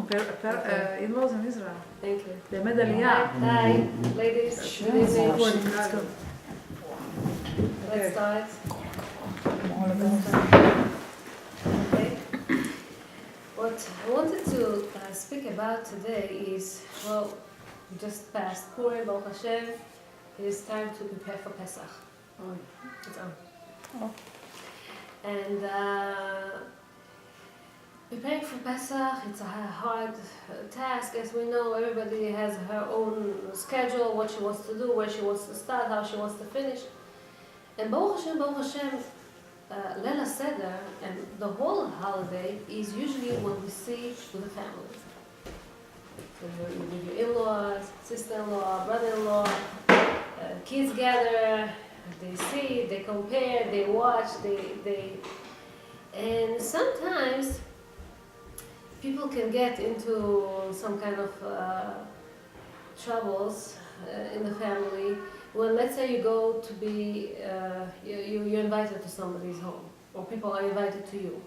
in-laws in Israel. Thank you. They made Aliyah. Hi, ladies. Good evening. Let's go. Let's start. Okay. What I wanted to speak about today is, well, we just passed Purim, Baruch Hashem. It is time to prepare for Pesach. It's on. And preparing for Pesach, it's a hard task. As we know, everybody has her own schedule, what she wants to do, where she wants to start, how she wants to finish. And Baruch Hashem, Leila Seder and the whole holiday is usually what we see with the family. So you're with your in-laws, sister-in-law, brother-in-law, kids gather, they see, they compare, they watch, and sometimes people can get into some kind of troubles in the family when, let's say, you go to be, you're invited to somebody's home, or people are invited to you.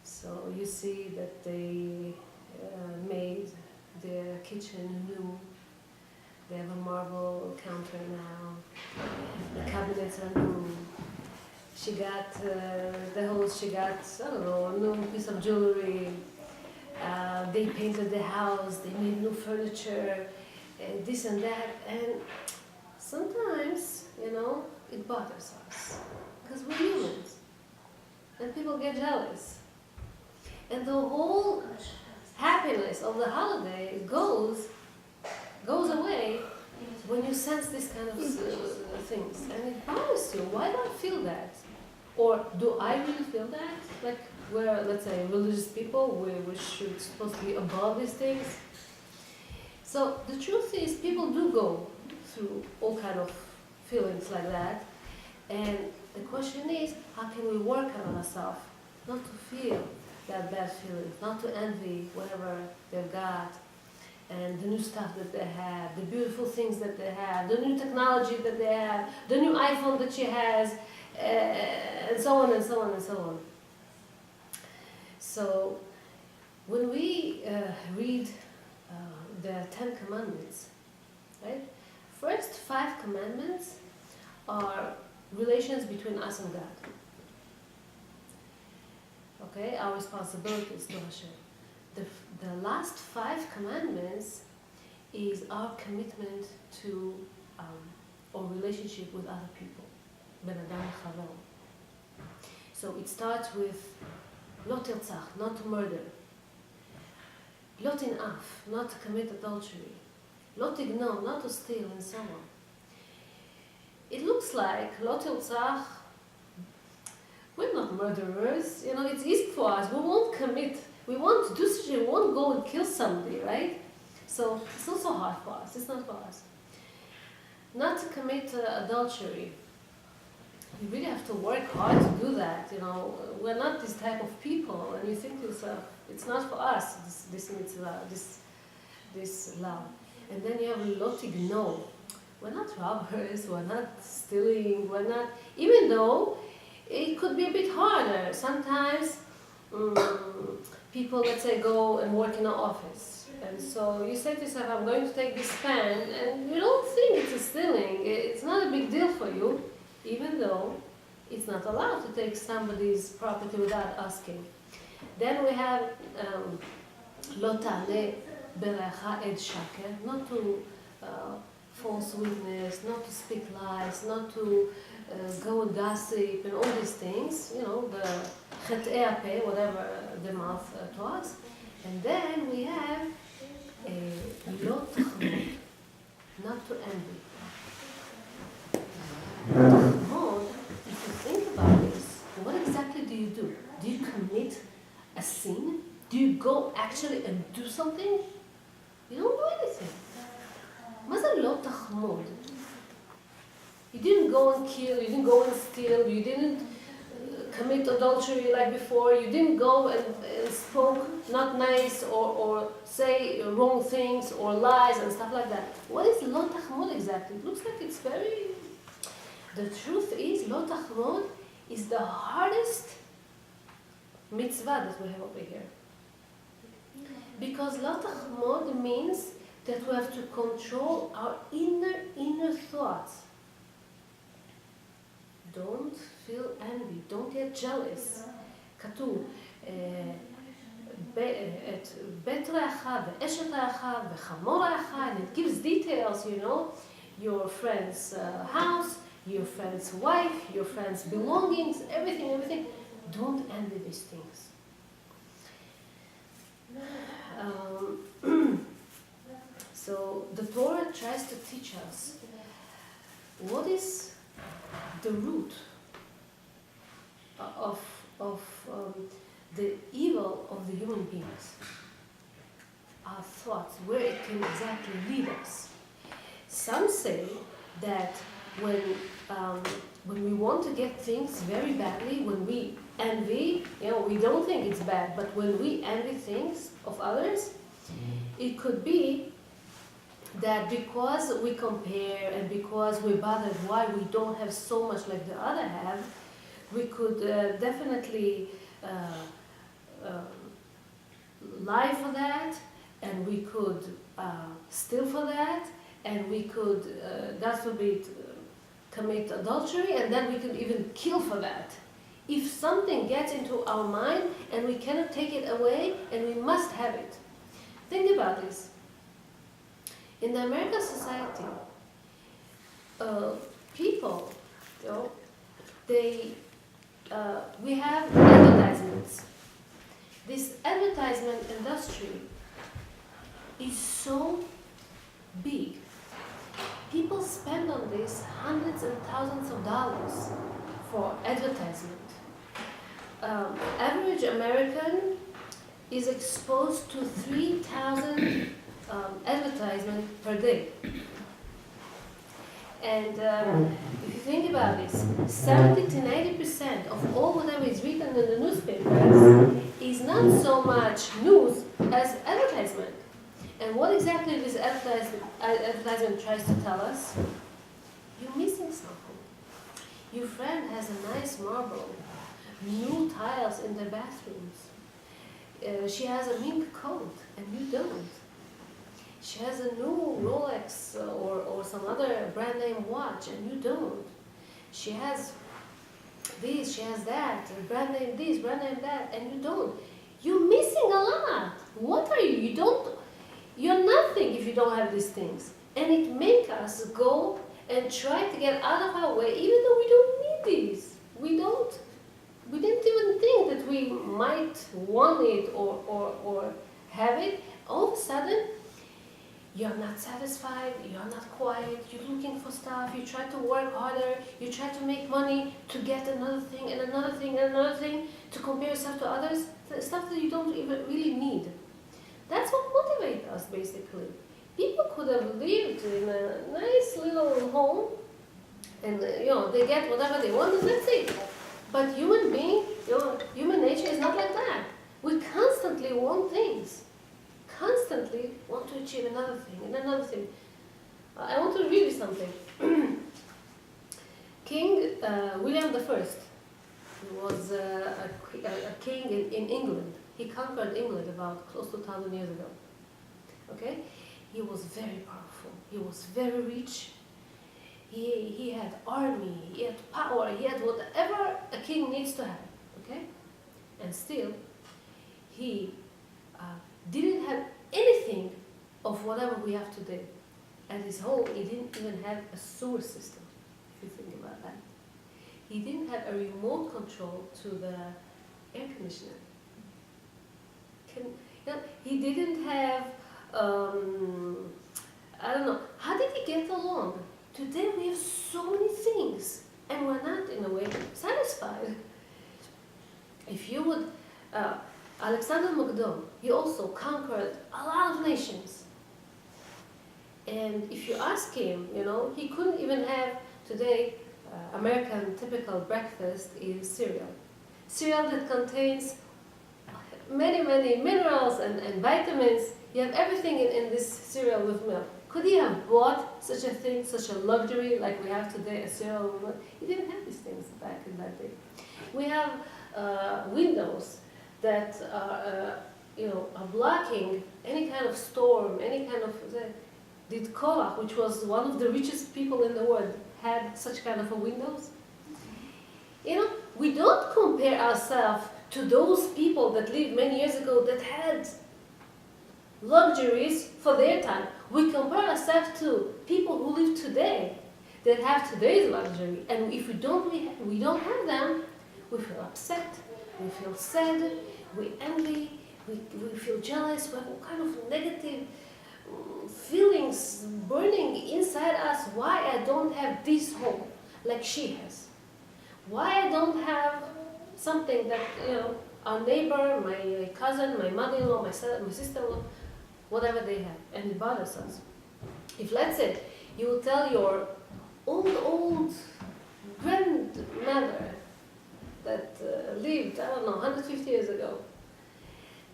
So you see that they made their kitchen new. They have a marble counter now. The cabinets are new. She got the host. She got, I don't know, a new piece of jewelry. They painted the house. They made new furniture, and this and that. And sometimes, it bothers us because we're humans, and people get jealous. And the whole happiness of the holiday goes away when you sense this kind of things, and it bothers you. Why do I feel that? Or do I really feel that? Like we're, let's say, religious people, we should supposed to be above these things. So the truth is, people do go through all kind of feelings like that, and the question is, how can we work on ourselves not to feel that bad feeling, not to envy whatever they've got, and the new stuff that they have, the beautiful things that they have, the new technology that they have, the new iPhone that she has, and so on and so on and so on. So when we read the 10 Commandments, right? First 5 commandments are relations between us and God. Okay, our responsibilities to Hashem. The last 5 commandments is our commitment to our relationship with other people. Ben Adam Chavo. So it starts with Lo Tirtzach, not to murder. Lo Tin'af, not to commit adultery. Lo Tignon, not to steal, and so on. It looks like Lo Tirtzach, we're not murderers. It's easy for us. We won't commit. We won't do such. We won't go and kill somebody, right? So it's not so hard for us. It's not for us. Not to commit adultery. You really have to work hard to do that. We're not this type of people, and you think to yourself, it's not for us. This mitzvah, this love, and then you have lo tigno. We're not robbers. We're not stealing. We're not. Even though it could be a bit harder sometimes. People, let's say, go and work in an office, and so you say to yourself, I'm going to take this pen, and you don't think it's a stealing. It's not a big deal for you, even though it's not allowed to take somebody's property without asking. Then we have lo ta'aneh berecha ed shaker, not to false witness, not to speak lies, not to go and gossip and all these things, the chet'ei hapeh, whatever the mouth talks. And then we have lo tachmod, not to envy. Tachmod, if you think about this, what exactly do you do? Do you commit a sin? Do you go actually and do something? You don't do anything. מה זה לא תחמוד? You didn't go and kill, you didn't go and steal, you didn't commit adultery like before, you didn't go and spoke not nice or say wrong things or lies and stuff like that. What is lo tachmod exactly? It looks like it's very... The truth is, lo tachmod is the hardest mitzvah that we have over here. because Latachmod means that we have to control our inner thoughts. Don't feel envy, don't get jealous. כתוב, את בית רעך ואשת רעך וחמור רעך, and it gives details, your friend's house, your friend's wife, your friend's belongings, everything. Don't envy these things. So the Torah tries to teach us what is the root of the evil of the human beings. Our thoughts, where it can exactly lead us. Some say that when we want to get things very badly, when we envy, we don't think it's bad, but when we envy things of others, it could be that because we compare and because we're bothered why we don't have so much like the other have, we could definitely lie for that, and we could steal for that, and we could, God forbid, commit adultery, and then we could even kill for that. If something gets into our mind and we cannot take it away and we must have it. Think about this. In the American society, people, we have advertisements. This advertisement industry is so big. People spend on this hundreds and thousands of dollars for advertisement. Average American is exposed to 3,000 advertisements per day. And if you think about this, 70 to 90% of all whatever is written in the newspapers is not so much news as advertisement. And what exactly this advertisement tries to tell us? You're missing something. Your friend has a nice marble, new tiles in their bathrooms. She has a mink coat, and you don't. She has a new Rolex or some other brand name watch, and you don't. She has this, she has that, brand name this, brand name that, and you don't. You're missing a lot. What are you? You're nothing if you don't have these things. And it makes us go and try to get out of our way, even though we don't need these. We didn't even think that we might want it or have it. All of a sudden, you're not satisfied, you're not quiet, you're looking for stuff, you try to work harder, you try to make money to get another thing and another thing and another thing, to compare yourself to others, stuff that you don't even really need. That's what motivates us, basically. People could have lived in a nice little home, and they get whatever they want, and that's it. But human nature is not like that. We constantly want things. Constantly want to achieve another thing and another thing. I want to read you something. King William I, he was a king in England. He conquered England about close to 1,000 years ago. Okay? He was very powerful. He was very rich. He had army, he had power, he had whatever a king needs to have. Okay? And still, he didn't have anything of whatever we have today. At his home, he didn't even have a sewer system, if you think about that. He didn't have a remote control to the air conditioner. He didn't have, I don't know, how did he get along? Today we have so many things, and we're not, in a way, satisfied. If you would, Alexander Magdon, he also conquered a lot of nations. And if you ask him, he couldn't even have, today, American typical breakfast is cereal. Cereal that contains many, many minerals and vitamins. You have everything in this cereal with milk. Could he have bought such a thing, such a luxury like we have today, a cereal with milk? He didn't have these things back in that day. We have windows that are, are blocking any kind of storm, any kind of... Did Korach, which was one of the richest people in the world, had such kind of a windows? We don't compare ourselves to those people that lived many years ago that had luxuries for their time. We compare ourselves to people who live today that have today's luxury. And if we don't have them, we feel upset, we feel sad, we envy, we feel jealous, we have all kind of negative feelings burning inside us. Why I don't have this home like she has? Why I don't have something that, our neighbor, my cousin, my mother-in-law, my sister-in-law, whatever they have, and it bothers us. If, let's say, you will tell your old grandmother that lived, 150 years ago,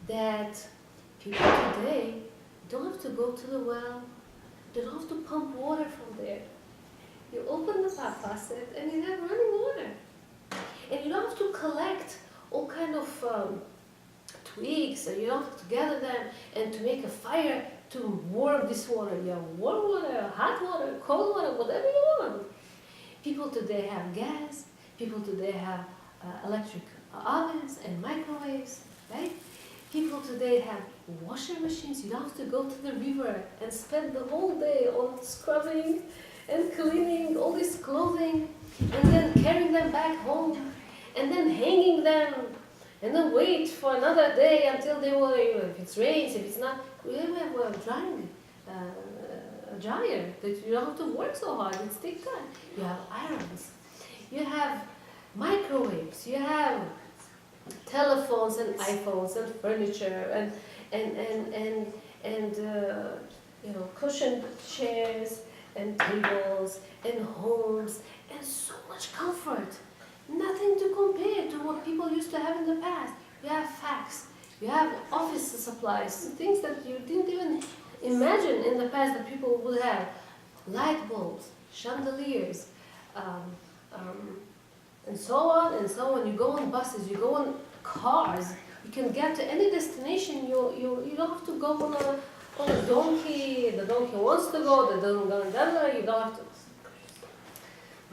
that people today don't have to go to the well, they don't have to pump water from there. You open the faucet and you have running water. And you don't have to collect all kind of twigs, and you don't have to gather them and to make a fire to warm this water. You have warm water, hot water, cold water, whatever you want. People today have gas, people today have electric ovens and microwaves, right? People today have washing machines. You don't have to go to the river and spend the whole day on scrubbing and cleaning all this clothing and then carrying them back home and then hanging them and then wait for another day until they will, if it rains, if it's not. We have a dryer that you don't have to work so hard, it's take time. You have irons, you have microwaves, you have telephones and iPhones and furniture and cushioned chairs and tables and homes and so much comfort. Nothing to compare to what people used to have in the past. You have fax, you have office supplies, things that you didn't even imagine in the past that people would have. Light bulbs, chandeliers, and so on and so on. You go on buses, you go on cars, you can get to any destination. You don't have to go on a donkey. The donkey wants to go, the donkey, you don't have to.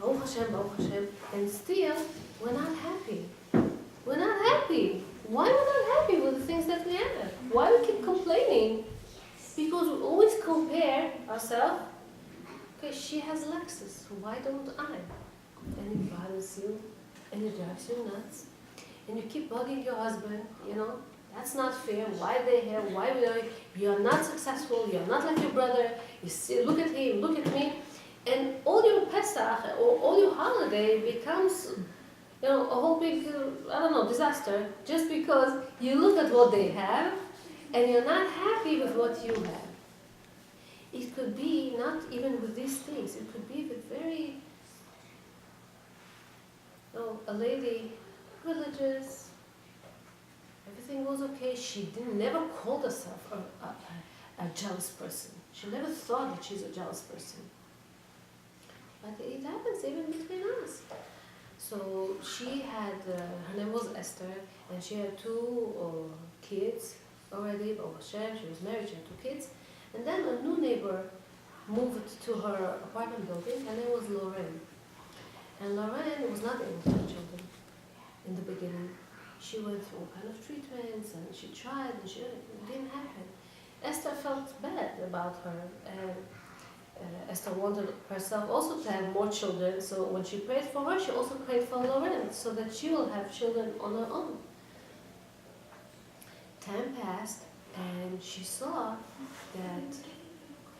Baruch Hashem, and still we're not happy. We're not happy. Why we're not happy with the things that we have? Why we keep complaining? Because we always compare ourselves. Okay, she has Lexus, why don't I? And it bothers you, and it drives you nuts. And you keep bugging your husband, that's not fair, why they have, why we are, you're not successful, you're not like your brother, you see, look at him, look at me. And all your Pesach, or all your holiday becomes, a whole big, disaster, just because you look at what they have, and you're not happy with what you have. It could be not even with these things, it could be with very, a lady, religious, everything was okay. She never called herself a jealous person. She never thought that she's a jealous person. But it happens even between us. So she had, her name was Esther, and she had 2 kids already, Baruch Hashem, she was married, she had 2 kids. And then a new neighbor moved to her apartment building, and it was Lorraine. And Lorraine was not able to have children in the beginning. She went through all kind of treatments, and she tried, and it didn't happen. Esther felt bad about her, and Esther wanted herself also to have more children, so when she prayed for her, she also prayed for Lorraine, so that she will have children on her own. Time passed, and she saw that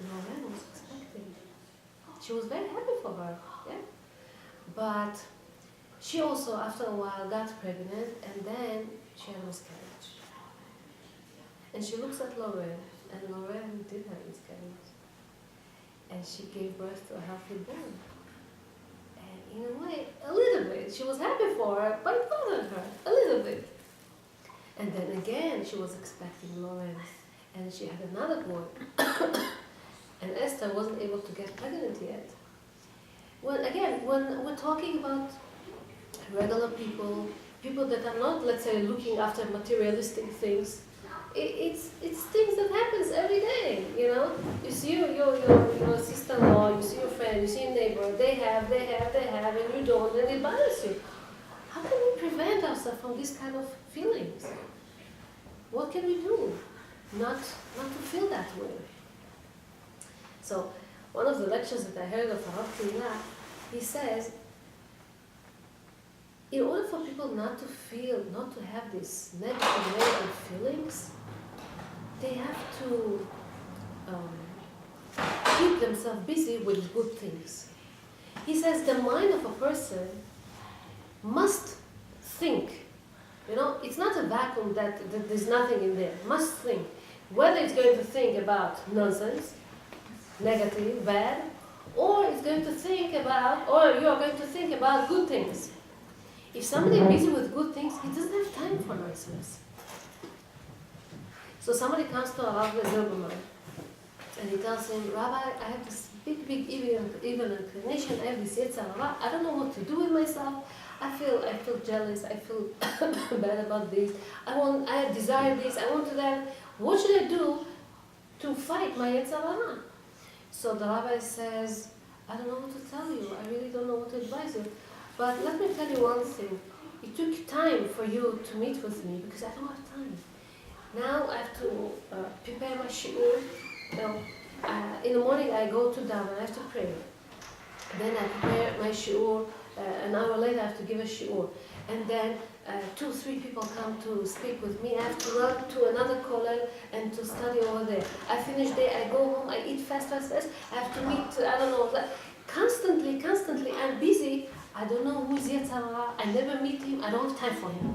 Lorraine was expecting. She was very happy for her, yeah? But she also, after a while, got pregnant, and then she had a miscarriage. And she looks at Lorraine, and Lorraine did have a miscarriage. And she gave birth to a healthy born. And in a way, a little bit, she was happy for her, but it bothered her, a little bit. And then again, she was expecting Lawrence, and she had another boy. And Esther wasn't able to get pregnant yet. When we're talking about regular people, people that are not, let's say, looking after materialistic things, it's things that happens every day, you know. You see your sister-in-law, you see your friend, you see your neighbor, they have, and you don't, and it bothers you. How can we prevent ourselves from this kind of feelings? What can we do not to feel that way? So, one of the lectures that I heard of Rabbanit, he says, in order for people not to feel, not to have these negative feelings, they have to keep themselves busy with good things. He says the mind of a person must think. You know, it's not a vacuum that there's nothing in there. Must think. Whether it's going to think about nonsense, negative, bad, or it's going to think about, or you are going to think about good things. If somebody is busy with good things, he doesn't have time for nonsense. So somebody comes to a Rabbi Zilberman, and he tells him, Rabbi, I have this big evil inclination, I have this yetzer hara, I don't know what to do with myself. I feel jealous, I feel bad about this, I desire this, I want to that. What should I do to fight my yetzer hara? So the rabbi says, I don't know what to tell you, I really don't know what to advise you. But let me tell you one thing. It took time for you to meet with me because I don't have time. Now I have to prepare my shiur. In the morning I go to daven, I have to pray. Then I prepare my shiur. An hour later I have to give a shiur. And then 2 or 3 people come to speak with me. I have to run to another kollel and to study over there. I finish there, I go home, I eat fast. I have to meet, I don't know, constantly I'm busy. I don't know who is yetzer hara, I never meet him, I don't have time for him.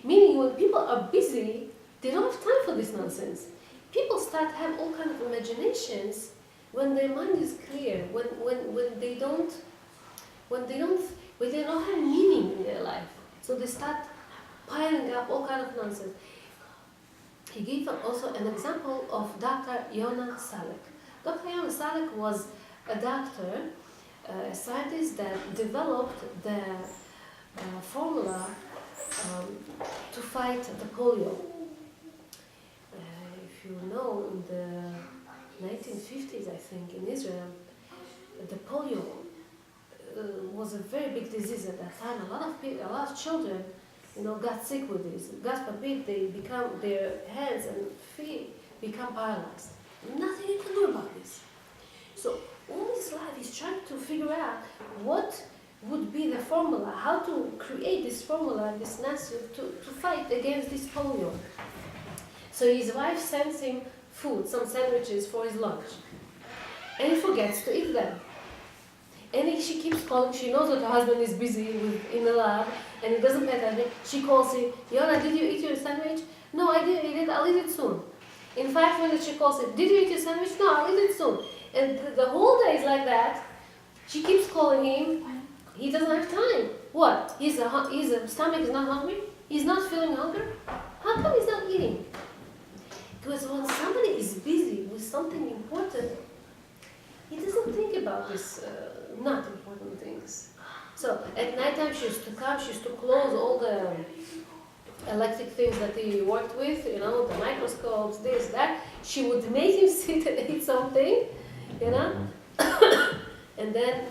Meaning when people are busy, they don't have time for this nonsense. People start to have all kinds of imaginations when their mind is clear, when they don't have meaning in their life. So they start piling up all kinds of nonsense. He gave also an example of Dr. Yona Salek. Dr. Yona Salek was a doctor, a scientist that developed the formula to fight the polio. If you know, in the 1950s, I think, in Israel, the polio was a very big disease at that time. A lot of children, got sick with this. God forbid, their hands and feet become paralyzed. Nothing you can do about this. So all his life he's trying to figure out what would be the formula, how to create this formula, this nasir, to fight against this polio. So his wife sends him food, some sandwiches for his lunch. And he forgets to eat them. And she keeps calling, she knows that her husband is busy in the lab, and he doesn't pay attention. She calls him, Yona, did you eat your sandwich? No, I didn't eat it, I'll eat it soon. In 5 minutes she calls him, did you eat your sandwich? No, I'll eat it soon. And the whole day is like that. She keeps calling him, he doesn't have time. What? His stomach is not hungry? He's not feeling hunger? How come he's not eating? Because when somebody is busy with something important, he doesn't think about these not important things. So at nighttime she used to come, she used to close all the electric things that he worked with, the microscopes, this, that. She would make him sit and eat something, and then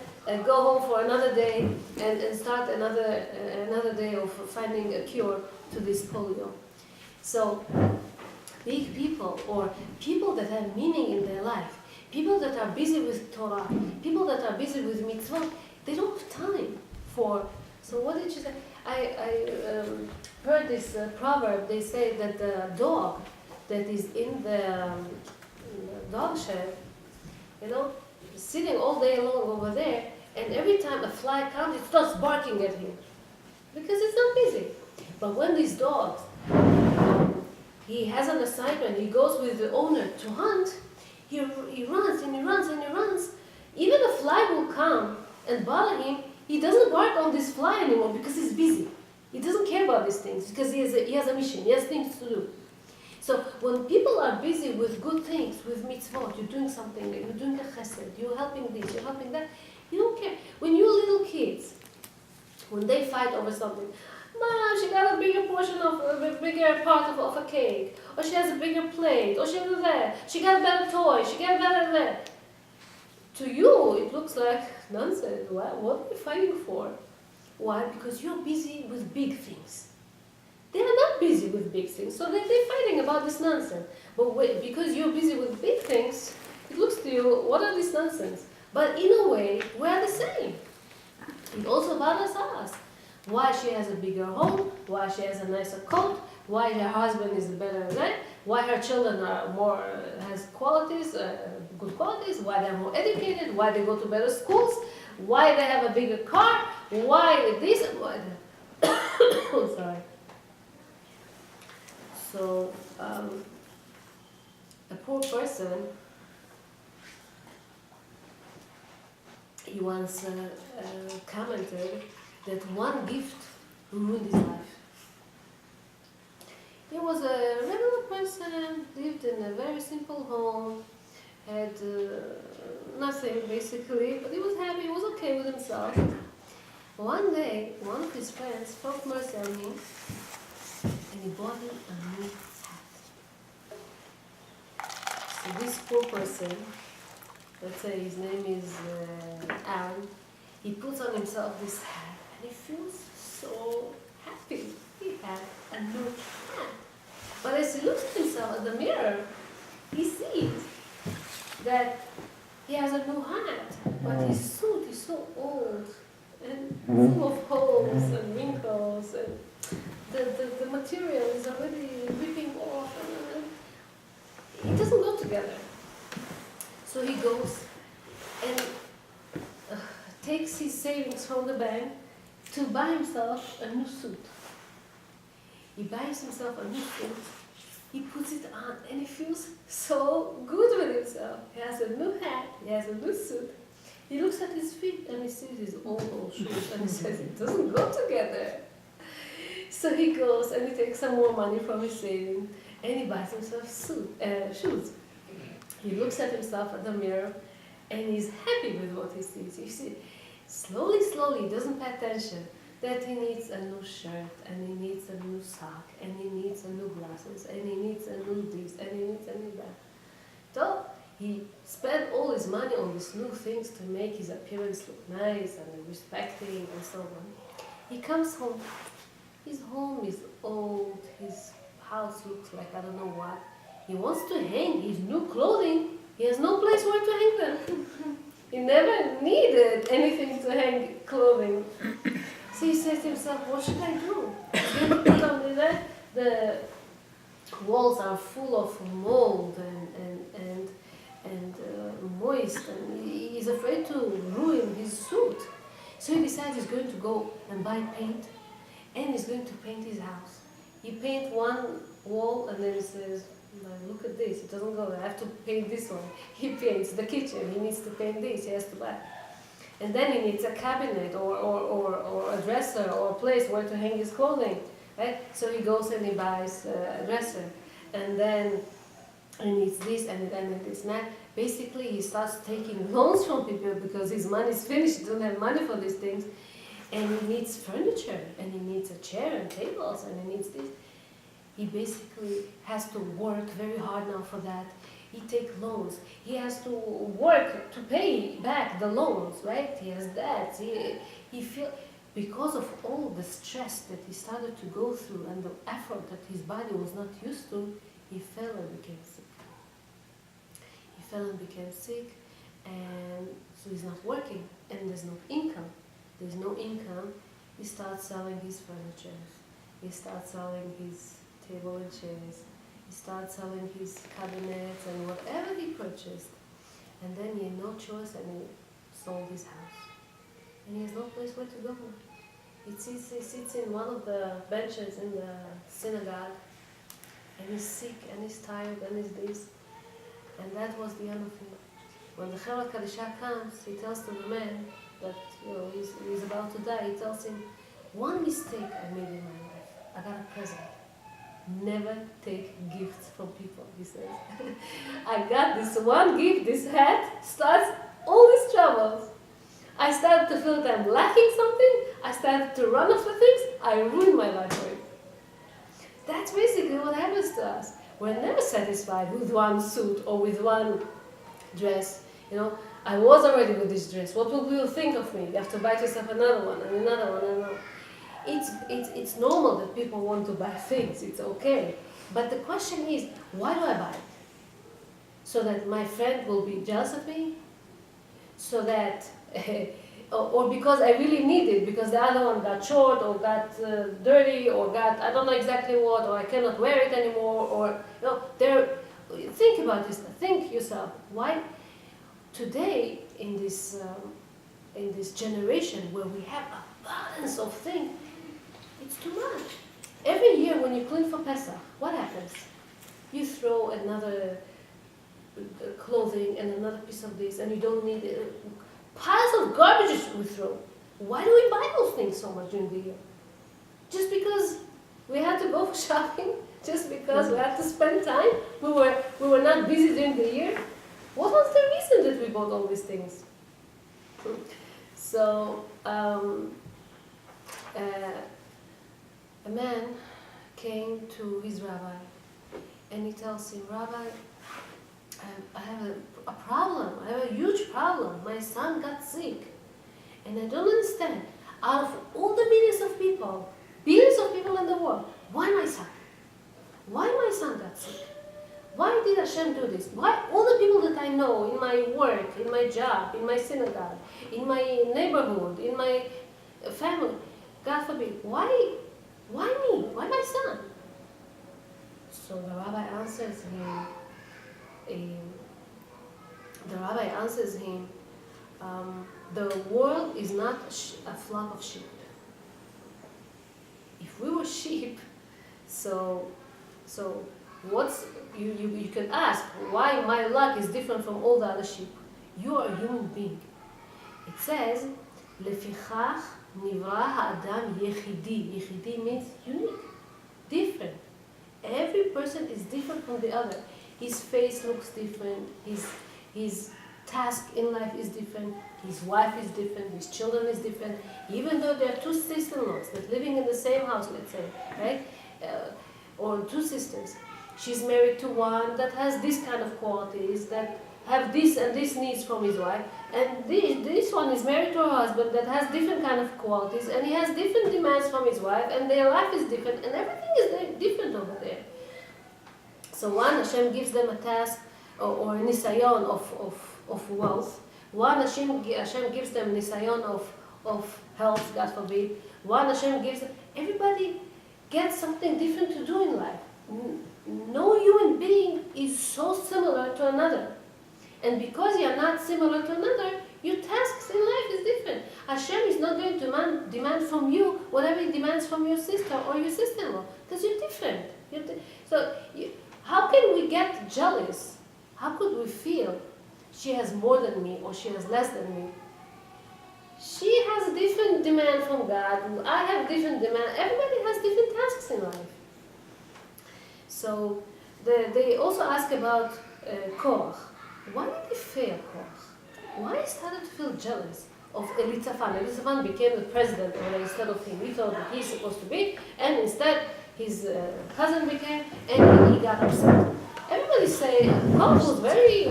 go home for another day and start another day of finding a cure to this polio. So big people, or people that have meaning in their life, people that are busy with Torah, people that are busy with mitzvot, they don't have time for. So what did you say? I heard this proverb. They say that the dog that is in the dog shed, sitting all day long over there, and every time a fly comes, it starts barking at him because it's not busy. But when these dogs, he has an assignment, he goes with the owner to hunt, he runs and he runs and he runs. Even a fly will come and bother him, he doesn't bark on this fly anymore because he's busy. He doesn't care about these things because he has a mission, he has things to do. So when people are busy with good things, with mitzvot, you're doing something, you're doing a chesed, you're helping this, you're helping that, you don't care. When you're little kids, when they fight over something, Mom, she got a bigger portion of a bigger part of a cake, or she has a bigger plate, or she has that. She got a better toy. She got a better that. To you, it looks like nonsense. What are you fighting for? Why? Because you're busy with big things. They are not busy with big things, so they're fighting about this nonsense. But wait, because you're busy with big things, it looks to you, what are these nonsense? But in a way, we are the same. It also bothers us. Why she has a bigger home, why she has a nicer coat, why her husband is better than that, why her children are more, has qualities, good qualities, why they're more educated, why they go to better schools, why they have a bigger car, why this, why that. Oh, sorry. So, a poor person, he once commented that one gift ruined his life. He was a regular person, lived in a very simple home, had nothing basically, but he was happy, he was okay with himself. One day, one of his friends spoke mercy on him, and he bought him a new hat. So this poor person, let's say his name is Aaron, he puts on himself this hat, and he feels so happy. He had a new hat. But as he looks at himself in the mirror, he sees that he has a new hat, but his suit is so old and full of holes and wrinkles, and the material is already ripping off, and it doesn't go together. So he goes and takes his savings from the bank to buy himself a new suit. He buys himself a new suit, he puts it on, and he feels so good with himself. He has a new hat, he has a new suit. He looks at his feet and he sees his old shoes, and he says, it doesn't go together. So he goes and he takes some more money from his savings and he buys himself shoes. He looks at himself at the mirror and he's happy with what he sees. You see, slowly, he doesn't pay attention that he needs a new shirt, and he needs a new sock, and he needs a new glasses, and he needs a new this, and he needs a new that. So he spent all his money on these new things to make his appearance look nice and respecting and so on. He comes home. His home is old, his house looks like I don't know what. He wants to hang his new clothing. He has no place where to hang them. He never needed anything to hang clothing. So he says to himself, what should I do? The walls are full of mold and moist, and he's afraid to ruin his suit. So he decides he's going to go and buy paint, and he's going to paint his house. He paints one wall, and then he says, look at this, it doesn't go, I have to paint this one. He paints the kitchen, he needs to paint this, he has to buy. And then he needs a cabinet or a dresser or a place where to hang his clothing, right? So he goes and he buys a dresser, and then he needs this and then this and that. Basically, he starts taking loans from people because his money is finished, he doesn't have money for these things. And he needs furniture, and he needs a chair and tables, and he needs this. He basically has to work very hard now for that. He takes loans. He has to work to pay back the loans, right? He has that. He feels, because of all the stress that he started to go through and the effort that his body was not used to, he fell and became sick. He fell and became sick, and so he's not working, and there's no income. There's no income. He starts selling his furniture. He starts selling his table and chairs. He starts selling his cabinets and whatever he purchased. And then he had no choice, and he sold his house. And he has no place where to go. He sits in one of the benches in the synagogue, and he's sick, and he's tired, and he's this. And that was the end of him. When the Chevra Kadisha comes, he tells to the man that he's about to die. He tells him, one mistake I made in my life. I got a present. Never take gifts from people, he says. I got this one gift, this hat, starts all these troubles. I started to feel that I'm lacking something. I started to run after things. I ruined my life for it. That's basically what happens to us. We're never satisfied with one suit or with one dress. I was already with this dress. What will people think of me? You have to buy yourself another one and another one and another one. It's normal that people want to buy things. It's okay. But the question is, why do I buy it? So that my friend will be jealous of me? So that, or because I really need it, because the other one got short or got dirty or got, I don't know exactly what, or I cannot wear it anymore, or, think about this, think yourself, why today in this generation where we have abundance of things, it's too much. Every year when you clean for Pesach, what happens? You throw another clothing and another piece of this, and you don't need it. Piles of garbage we throw. Why do we buy those things so much during the year? Just because we had to go for shopping? Just because we had to spend time? We were not busy during the year? What was the reason that we bought all these things? So, a man came to his rabbi and he tells him, Rabbi, I have a problem. I have a huge problem. My son got sick. And I don't understand. Out of all the billions of people in the world, why my son? Why my son got sick? Why did Hashem do this? Why all the people that I know in my work, in my job, in my synagogue, in my neighborhood, in my family, God forbid, why me? Why my son? So the rabbi answers him, the world is not a flock of sheep. If we were sheep, so what's you can ask why my luck is different from all the other sheep. You are a human being. It says, "Lefichach nivra ha'adam yechidi." Yechidi means unique, different. Every person is different from the other. His face looks different. His task in life is different. His wife is different. His children is different. Even though there are two sister-in-laws that living in the same house, let's say, right, or two sisters. She's married to one that has this kind of qualities, that have this and this needs from his wife, and this one is married to a husband that has different kind of qualities, and he has different demands from his wife, and their life is different, and everything is different over there. So one, Hashem gives them a task or a nisayon of wealth. One, Hashem gives them nisayon of health, God forbid. One, Hashem gives them, everybody gets something different to do in life. No human being is so similar to another. And because you are not similar to another, your tasks in life is different. Hashem is not going to demand from you whatever he demands from your sister or your sister-in-law, because you're different. How can we get jealous? How could we feel she has more than me or she has less than me? She has a different demand from God. I have different demand. Everybody has different tasks in life. So they also ask about Korach. Why did he fail Korach? Why he started to feel jealous of Elitzaphan? Elitzaphan became the president instead of him. He thought that he's supposed to be, and instead his cousin became, and he got upset. Everybody say Korach was very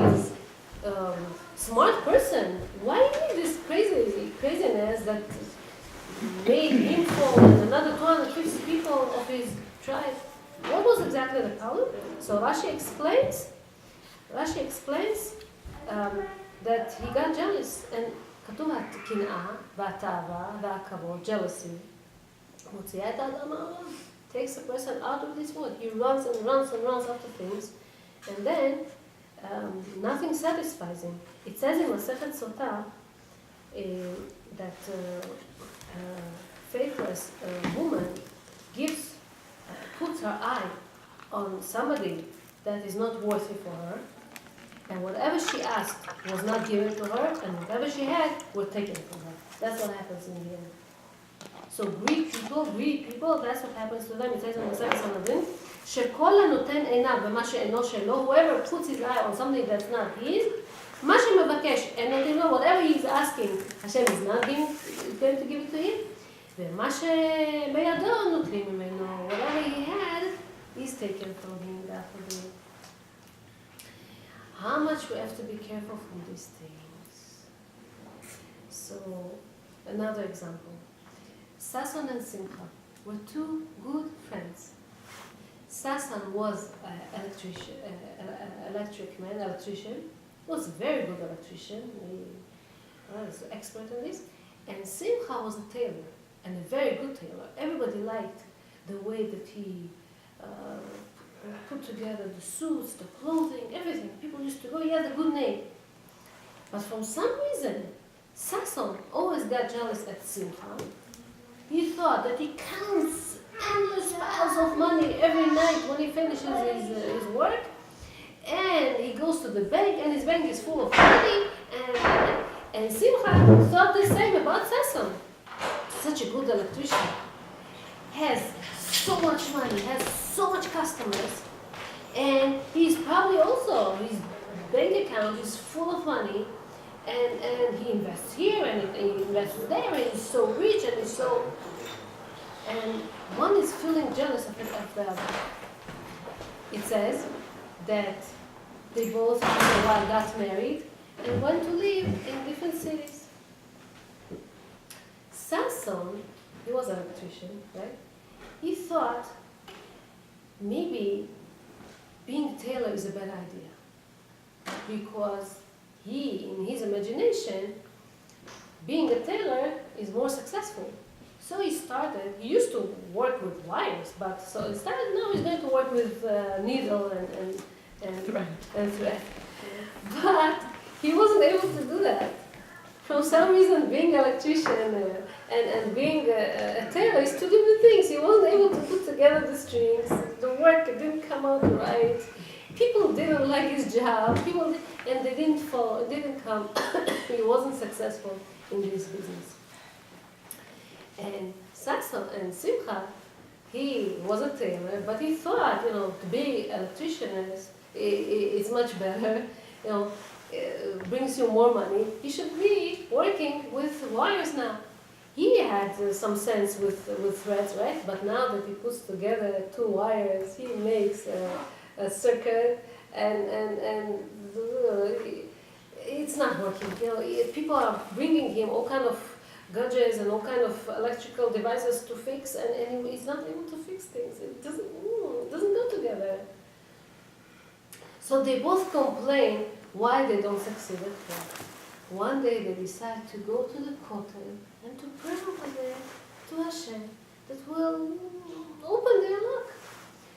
smart person. Why did this craziness that made him fall and another 250 people of his tribe? What was exactly the problem? So Rashi explains that he got jealous, and כתוב הקנאה והתאווה והכבוד, jealousy, מוציאה את האדם מהעולם, takes a person out of this world. He runs and runs and runs after things, and then nothing satisfies him. It says in Masechet Sotah that faithless woman puts her eye on somebody that is not worthy for her, and whatever she asked was not given to her, and whatever she had was taken from her. That's what happens in the end. So greedy people, that's what happens to them. It says in Masechet Sanhedrin, שכל הנותן עיניו במה שאינו שלו, whoever puts his eye on something that's not his, מה שמבקש, and notting לו, whatever he's asking, השם is not going to give it to him, ומה שבידו נוטלים ממנו, whatever he had, is taken from him, that will be. How much we have to be careful from these things. So, another example. Sason and Simcha were two good friends. Sason was an electrician, was a very good electrician, he was an expert in this, and Simcha was a tailor, and a very good tailor. Everybody liked the way that he put together the suits, the clothing, everything. People used to go, he had a good name. But for some reason, Sason always got jealous at Simcha. He thought that he counts endless piles of money every night when he finishes his work, and he goes to the bank, and his bank is full of money, and Simcha thought the same about Sason. Such a good electrician. Has so much money, has so much customers, and he's probably also, his bank account is full of money, and he invests here, and he invests there, and he's so rich, and he's so, and one is feeling jealous of the other. It says that they both, after a while, got married, and went to live in different cities. Sason, he was an electrician, right? He thought maybe being a tailor is a bad idea, because he, in his imagination, being a tailor is more successful. So he used to work with wires, but so instead now he's going to work with needle and thread. But he wasn't able to do that. For some reason, being an electrician and being a tailor is two different things. He wasn't able to put together the strings. The work didn't come out right. People didn't like his job. And they didn't follow. It didn't come. He wasn't successful in this business. And Sason and Simcha, he was a tailor, but he thought, to be an electrician is much better. Brings you more money. You should be working with wires now. He had some sense with threads, right? But now that he puts together two wires, he makes a circuit, and it's not working. People are bringing him all kind of gadgets and all kind of electrical devices to fix, and he's not able to fix things. It doesn't go together. So they both complain why they don't succeed at work. One day they decide to go to the kotel and to pray over there to Hashem that will open their luck.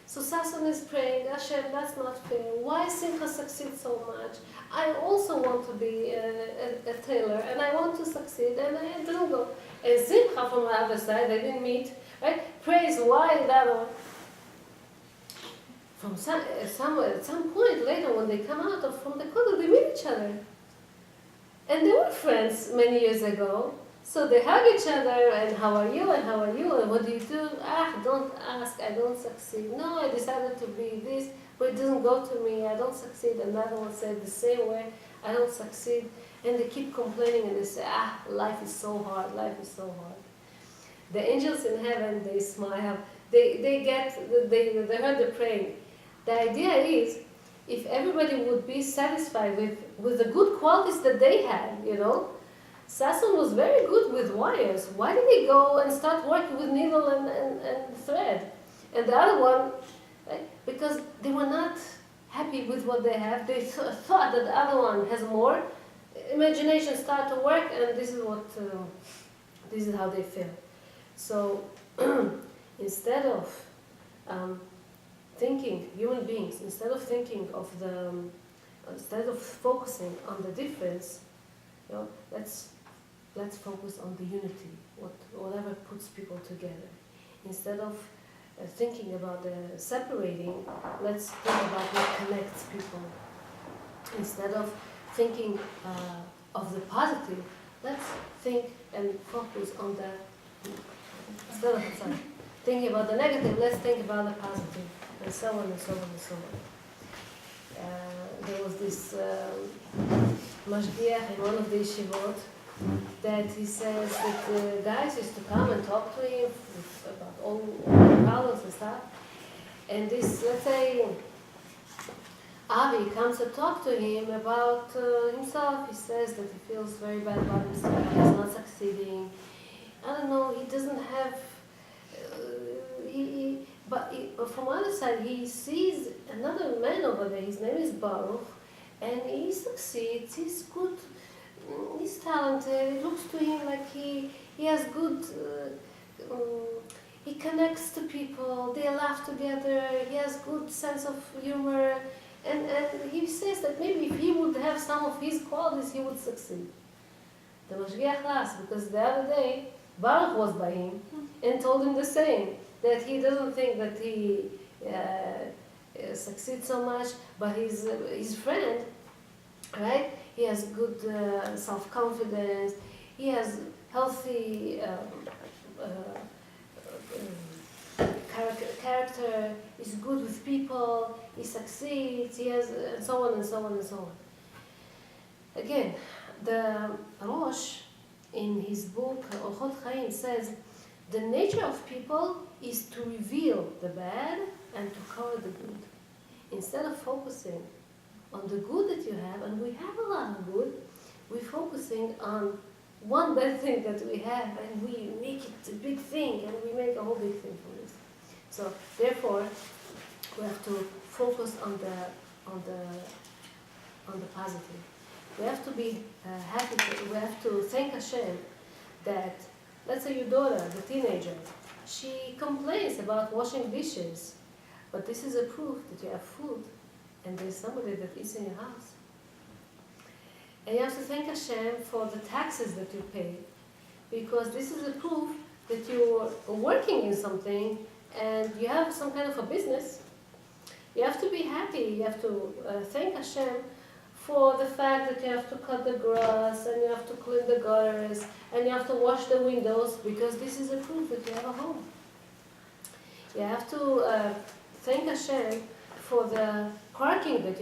So Sason is praying, Hashem, that's not fair. Why Simcha succeeds so much? I also want to be a tailor, and I want to succeed, and I don't go. And Simcha from the other side, they didn't meet, right? Praise why that one. At some point later, when they come out from the kotel, they meet each other. And they were friends many years ago. So they hug each other, and how are you, and how are you, and what do you do? Don't ask, I don't succeed. No, I decided to be this, but it doesn't go to me, I don't succeed. And the other one said the same way, I don't succeed. And they keep complaining, and they say, life is so hard, life is so hard. The angels in heaven, they smile. They heard the praying. The idea is, if everybody would be satisfied with the good qualities that they had, Sason was very good with wires. Why did he go and start working with needle and thread? And the other one, right? Because they were not happy with what they have. They thought that the other one has more. Imagination started to work, and this is how they feel. So instead of human beings, instead of focusing on the difference, let's focus on the unity, whatever puts people together. Instead of thinking about the separating, let's think about what connects people. Instead of thinking of the positive, let's think and focus on the, instead of thinking about the negative, let's think about the positive. and so on and so on and so on. There was this mashgiach in one of the yeshivot that he says that the guys used to come and talk to him about all the problems and stuff. And this, let's say, Avi comes to talk to him about himself. He says that he feels very bad about himself, he's not succeeding. I don't know, he doesn't have, but from the other side, he sees another man over there, his name is Baruch, and he succeeds, he's good, he's talented, it looks to him like he has good, he connects to people, they laugh together, he has good sense of humor, and he says that maybe if he would have some of his qualities, he would succeed. The Mashgiach asked, because the other day, Baruch was by him and told him the same, that he doesn't think that he succeeds so much, but his friend, right? He has good self-confidence, he has healthy character, he's good with people, he succeeds, he has, and so on and so on and so on. Again, the Rosh, in his book, Orchot Chaim, says, the nature of people is to reveal the bad and to cover the good. Instead of focusing on the good that you have, and we have a lot of good, we're focusing on one bad thing that we have, and we make it a big thing, and we make a whole big thing from this. So, therefore, we have to focus on the positive. We have to be happy. We have to thank Hashem that, let's say your daughter, the teenager, she complains about washing dishes, but this is a proof that you have food and there's somebody that eats in your house. And you have to thank Hashem for the taxes that you pay, because this is a proof that you're working in something and you have some kind of a business. You have to be happy. You have to thank Hashem for the fact that you have to cut the grass, and you have to clean the gutters, and you have to wash the windows, because this is a proof that you have a home. You have to thank Hashem for the parking that you